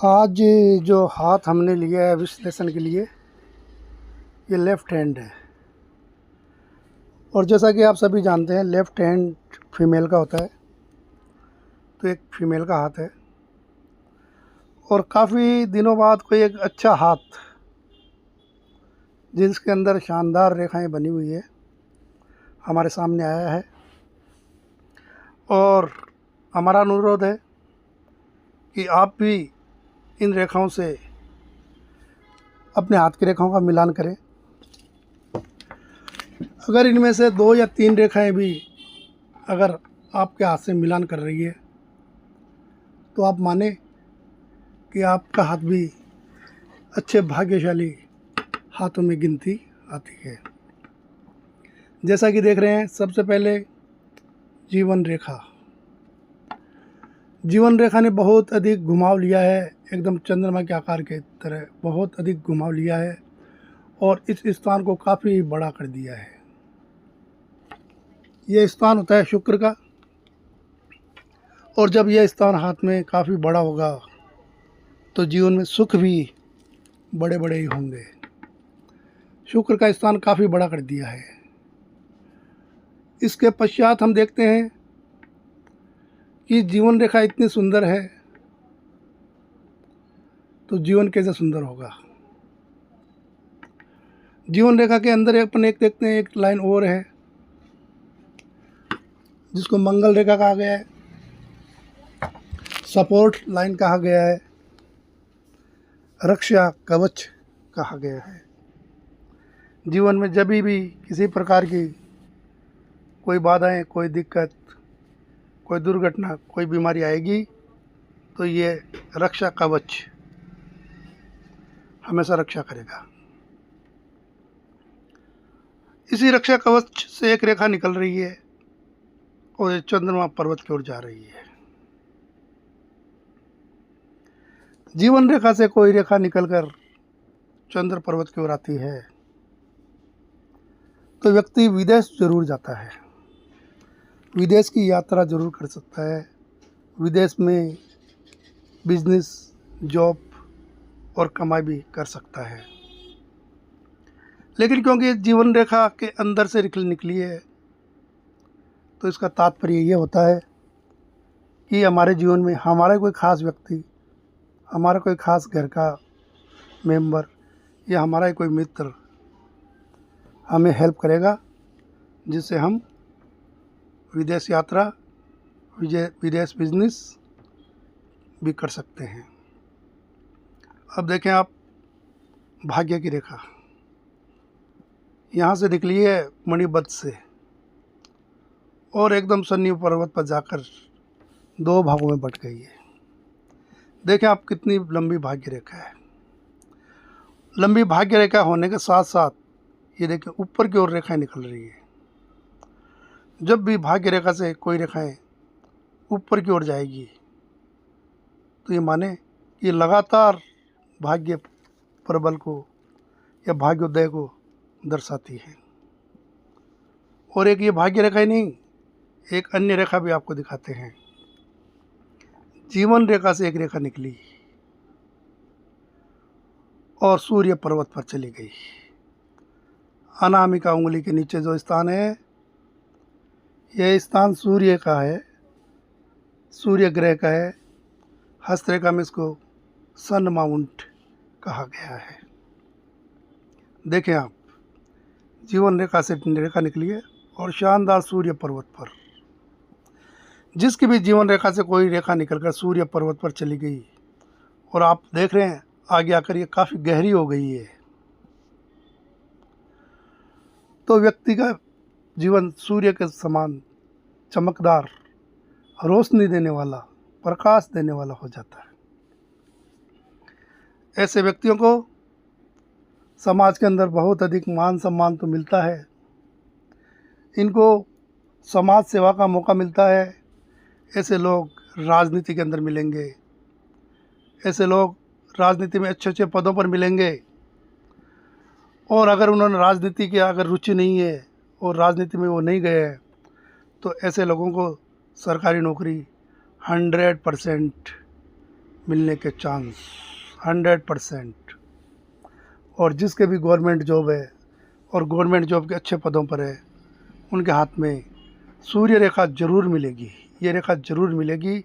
आज जो हाथ हमने लिया है विश्लेषण के लिए, ये लेफ़्ट हैंड है। और जैसा कि आप सभी जानते हैं, लेफ़्ट हैंड फीमेल का होता है। तो एक फीमेल का हाथ है और काफ़ी दिनों बाद कोई एक अच्छा हाथ जिसके अंदर शानदार रेखाएं बनी हुई है हमारे सामने आया है। और हमारा अनुरोध है कि आप भी इन रेखाओं से अपने हाथ की रेखाओं का मिलान करें। अगर इनमें से 2 या 3 रेखाएं भी अगर आपके हाथ से मिलान कर रही है तो आप माने कि आपका हाथ भी अच्छे भाग्यशाली हाथों में गिनती आती है। जैसा कि देख रहे हैं, सबसे पहले जीवन रेखा। जीवन रेखा ने बहुत अधिक घुमाव लिया है, एकदम चंद्रमा के आकार के तरह बहुत अधिक घुमाव लिया है और इस स्थान को काफ़ी बड़ा कर दिया है। यह स्थान होता है शुक्र का, और जब यह स्थान हाथ में काफ़ी बड़ा होगा तो जीवन में सुख भी बड़े बड़े ही होंगे। शुक्र का स्थान काफ़ी बड़ा कर दिया है। इसके पश्चात हम देखते हैं कि जीवन रेखा इतनी सुंदर है तो जीवन कैसे सुंदर होगा। जीवन रेखा के अंदर अपन एक देखते हैं, एक लाइन और है जिसको मंगल रेखा कहा गया है, सपोर्ट लाइन कहा गया है, रक्षा कवच कहा गया है। जीवन में जब भी किसी प्रकार की कोई बाधाएं, कोई दिक्कत, कोई दुर्घटना, कोई बीमारी आएगी तो ये रक्षा कवच हमेशा रक्षा करेगा। इसी रक्षा कवच से एक रेखा निकल रही है और ये चंद्रमा पर्वत की ओर जा रही है। जीवन रेखा से कोई रेखा निकलकर चंद्र पर्वत की ओर आती है तो व्यक्ति विदेश जरूर जाता है, विदेश की यात्रा जरूर कर सकता है, विदेश में बिजनेस, जॉब और कमाई भी कर सकता है। लेकिन क्योंकि जीवन रेखा के अंदर से निकली है तो इसका तात्पर्य ये होता है कि हमारे जीवन में हमारा कोई ख़ास व्यक्ति, हमारा कोई ख़ास घर का मेंबर या हमारा कोई मित्र हमें हेल्प करेगा, जिससे हम विदेश यात्रा, विदेश बिजनेस भी कर सकते हैं। अब देखें आप भाग्य की रेखा यहाँ से निकली है मणिबद्ध से और एकदम सन्नी पर्वत पर जाकर 2 भागों में बट गई है। देखें आप कितनी लंबी भाग्य रेखा है। लंबी भाग्य रेखा होने के साथ साथ ये देखें ऊपर की ओर रेखाएं निकल रही है। जब भी भाग्य रेखा से कोई रेखाएं ऊपर की ओर जाएगी तो ये माने कि लगातार भाग्य प्रबल को या भाग्योदय को दर्शाती है। और एक ये भाग्य रेखा ही नहीं, एक अन्य रेखा भी आपको दिखाते हैं। जीवन रेखा से एक रेखा निकली और सूर्य पर्वत पर चली गई। अनामिका उंगली के नीचे जो स्थान है, यह स्थान सूर्य का है, सूर्य ग्रह का है। हस्तरेखा में इसको सन माउंट कहा गया है। देखें आप, जीवन रेखा से रेखा निकली है और शानदार सूर्य पर्वत पर, जिसकी भी जीवन रेखा से कोई रेखा निकलकर सूर्य पर्वत पर चली गई और आप देख रहे हैं आगे आकर ये काफ़ी गहरी हो गई है, तो व्यक्ति का जीवन सूर्य के समान चमकदार, रोशनी देने वाला, प्रकाश देने वाला हो जाता है। ऐसे व्यक्तियों को समाज के अंदर बहुत अधिक मान सम्मान तो मिलता है, इनको समाज सेवा का मौका मिलता है। ऐसे लोग राजनीति के अंदर मिलेंगे, ऐसे लोग राजनीति में अच्छे अच्छे पदों पर मिलेंगे। और अगर उन्होंने राजनीति की अगर रुचि नहीं है और राजनीति में वो नहीं गए हैं तो ऐसे लोगों को सरकारी नौकरी 100% मिलने के चांस 100%। और जिसके भी गवर्नमेंट जॉब है और गवर्नमेंट जॉब के अच्छे पदों पर है, उनके हाथ में सूर्य रेखा ज़रूर मिलेगी, ये रेखा ज़रूर मिलेगी।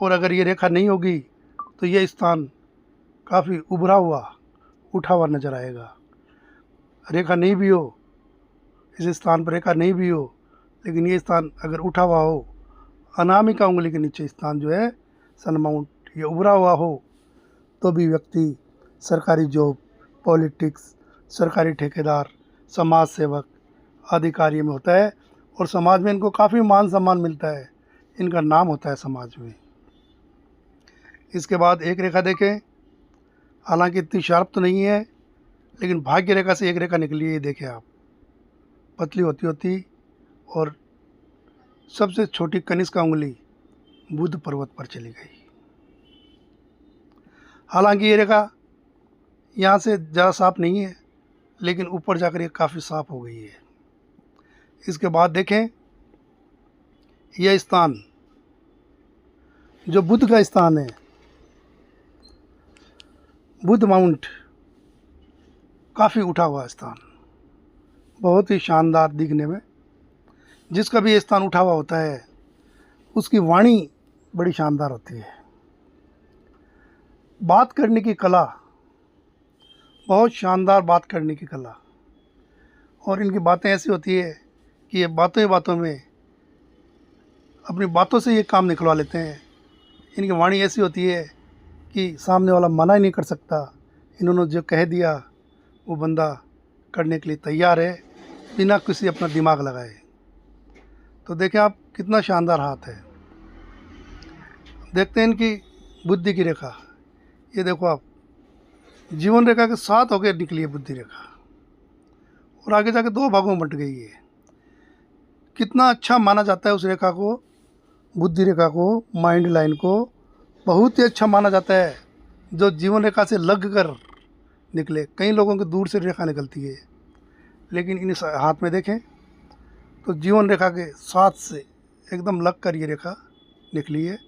और अगर ये रेखा नहीं होगी तो ये स्थान काफ़ी उभरा हुआ, उठा हुआ नज़र आएगा। रेखा नहीं भी हो, इस स्थान पर रेखा नहीं भी हो, लेकिन ये स्थान अगर उठा हुआ हो, अनामिका उंगली के नीचे स्थान जो है सन माउंट, ये उभरा हुआ हो, तो भी व्यक्ति सरकारी जॉब, पॉलिटिक्स, सरकारी ठेकेदार, समाज सेवक आदि कार्य में होता है और समाज में इनको काफ़ी मान सम्मान मिलता है, इनका नाम होता है समाज में। इसके बाद एक रेखा देखें, हालांकि इतनी शार्प तो नहीं है, लेकिन भाग्य रेखा से एक रेखा निकली है, ये देखें आप, पतली होती होती और सबसे छोटी कनिष्का उंगली बुध पर्वत पर चली गई। हालांकि ये रेखा यहाँ से ज़्यादा साफ नहीं है, लेकिन ऊपर जाकर ये काफ़ी साफ हो गई है। इसके बाद देखें, यह स्थान जो बुध का स्थान है, बुध माउंट, काफ़ी उठा हुआ स्थान, बहुत ही शानदार दिखने में। जिसका भी ये स्थान उठा हुआ होता है उसकी वाणी बड़ी शानदार होती है, बात करने की कला, बहुत शानदार बात करने की कला। और इनकी बातें ऐसी होती है कि ये बातों ही बातों में अपनी बातों से ये काम निकलवा लेते हैं। इनकी वाणी ऐसी होती है कि सामने वाला मना ही नहीं कर सकता, इन्होंने जो कह दिया वो बंदा करने के लिए तैयार है, बिना किसी अपना दिमाग लगाए। तो देखें आप, कितना शानदार हाथ है। देखते हैं इनकी बुद्धि की रेखा, ये देखो आप, जीवन रेखा के साथ होकर निकली है बुद्धि रेखा और आगे जाके दो भागों में बंट गई है। कितना अच्छा माना जाता है उस रेखा को, बुद्धि रेखा को, माइंड लाइन को बहुत ही अच्छा माना जाता है जो जीवन रेखा से लग कर निकले। कई लोगों के दूर से रेखा निकलती है, लेकिन इन हाथ में देखें तो जीवन रेखा के साथ से एकदम लग कर ये रेखा निकली है।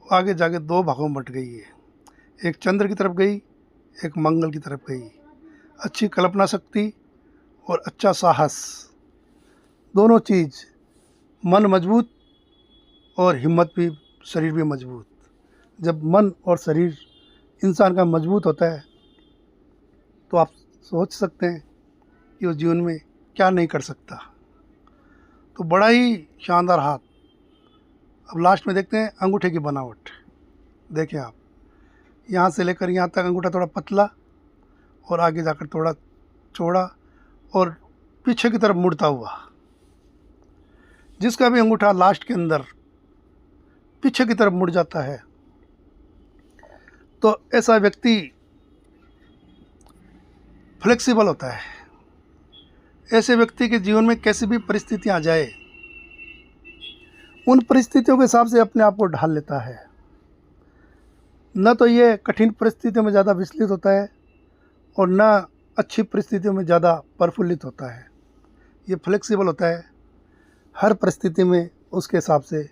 आगे जाके दो भागों में बंट गई है, एक चंद्र की तरफ गई, एक मंगल की तरफ गई। अच्छी कल्पना शक्ति और अच्छा साहस, दोनों चीज़, मन मजबूत और हिम्मत भी, शरीर भी मजबूत। जब मन और शरीर इंसान का मजबूत होता है तो आप सोच सकते हैं कि वो जीवन में क्या नहीं कर सकता। तो बड़ा ही शानदार हाथ। अब लास्ट में देखते हैं अंगूठे की बनावट। देखें आप, यहाँ से लेकर यहाँ तक अंगूठा थोड़ा पतला और आगे जाकर थोड़ा चौड़ा और पीछे की तरफ मुड़ता हुआ। जिसका भी अंगूठा लास्ट के अंदर पीछे की तरफ मुड़ जाता है तो ऐसा व्यक्ति फ्लेक्सिबल होता है। ऐसे व्यक्ति के जीवन में कैसी भी परिस्थितियाँ आ जाए, उन परिस्थितियों के हिसाब से अपने आप को ढाल लेता है। न तो ये कठिन परिस्थितियों में ज़्यादा विचलित होता है और न अच्छी परिस्थितियों में ज़्यादा प्रफुल्लित होता है। ये फ्लेक्सिबल होता है, हर परिस्थिति में उसके हिसाब से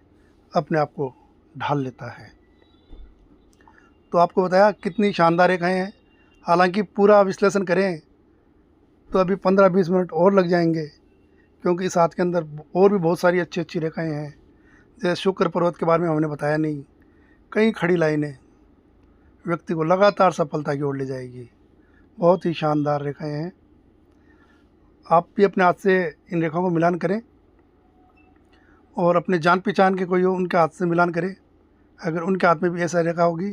अपने आप को ढाल लेता है। तो आपको बताया कितनी शानदार रेखाएं हैं। हालांकि पूरा विश्लेषण करें तो अभी 15-20 मिनट और लग जाएंगे, क्योंकि इस हाथ के अंदर और भी बहुत सारी अच्छी अच्छी रेखाएं हैं। जैसे शुक्र पर्वत के बारे में हमने बताया नहीं, कई खड़ी लाइनें व्यक्ति को लगातार सफलता की ओर ले जाएगी। बहुत ही शानदार रेखाएं हैं। आप भी अपने हाथ से इन रेखाओं को मिलान करें और अपने जान पहचान के कोई हो उनके हाथ से मिलान करें। अगर उनके हाथ में भी ऐसा रेखा होगी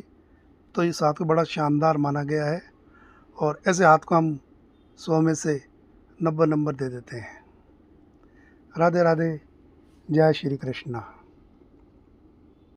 तो इस हाथ को बड़ा शानदार माना गया है और ऐसे हाथ को हम 100 में से 90 नंबर दे देते हैं। राधे राधे, जय श्री कृष्णा।